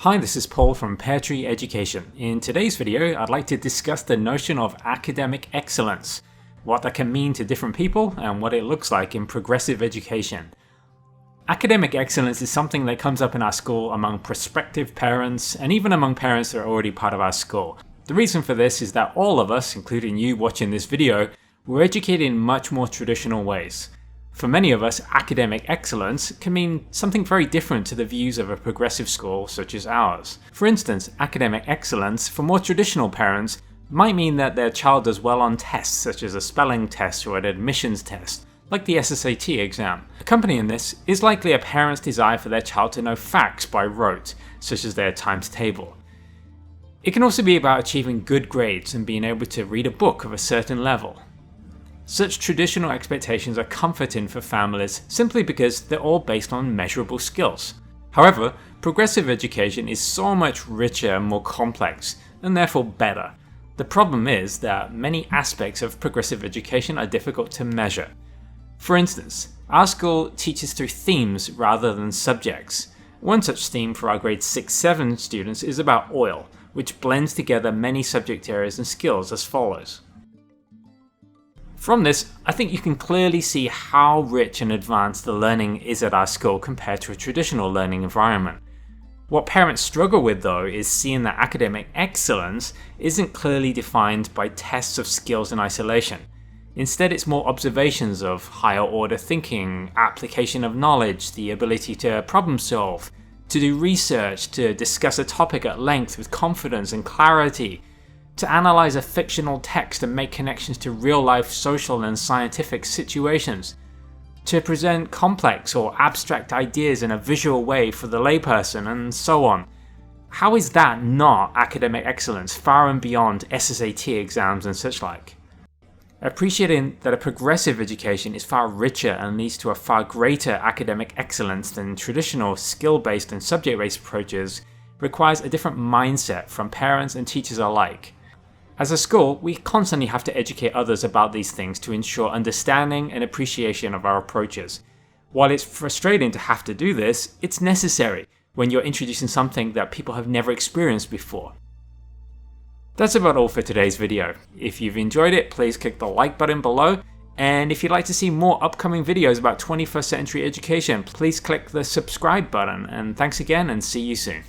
Hi, this is Paul from Pear Tree Education. In today's video, I'd like to discuss the notion of academic excellence, what that can mean to different people, and what it looks like in progressive education. Academic excellence is something that comes up in our school among prospective parents, and even among parents that are already part of our school. The reason for this is that all of us, including you watching this video, were educated in much more traditional ways. For many of us, academic excellence can mean something very different to the views of a progressive school such as ours. For instance, academic excellence for more traditional parents might mean that their child does well on tests such as a spelling test or an admissions test, like the SSAT exam. Accompanying this is likely a parent's desire for their child to know facts by rote, such as their times table. It can also be about achieving good grades and being able to read a book of a certain level. Such traditional expectations are comforting for families simply because they're all based on measurable skills. However, progressive education is so much richer and more complex, and therefore better. The problem is that many aspects of progressive education are difficult to measure. For instance, our school teaches through themes rather than subjects. One such theme for our grades 6-7 students is about oil, which blends together many subject areas and skills as follows. From this, I think you can clearly see how rich and advanced the learning is at our school compared to a traditional learning environment. What parents struggle with though is seeing that academic excellence isn't clearly defined by tests of skills in isolation. Instead, it's more observations of higher order thinking, application of knowledge, the ability to problem solve, to do research, to discuss a topic at length with confidence and clarity, to analyze a fictional text and make connections to real-life social and scientific situations, to present complex or abstract ideas in a visual way for the layperson, and so on. How is that not academic excellence far and beyond SSAT exams and such like? Appreciating that a progressive education is far richer and leads to a far greater academic excellence than traditional skill-based and subject-based approaches requires a different mindset from parents and teachers alike. As a school, we constantly have to educate others about these things to ensure understanding and appreciation of our approaches. While it's frustrating to have to do this, it's necessary when you're introducing something that people have never experienced before. That's about all for today's video. If you've enjoyed it, please click the like button below. And if you'd like to see more upcoming videos about 21st century education, please click the subscribe button. And thanks again and see you soon.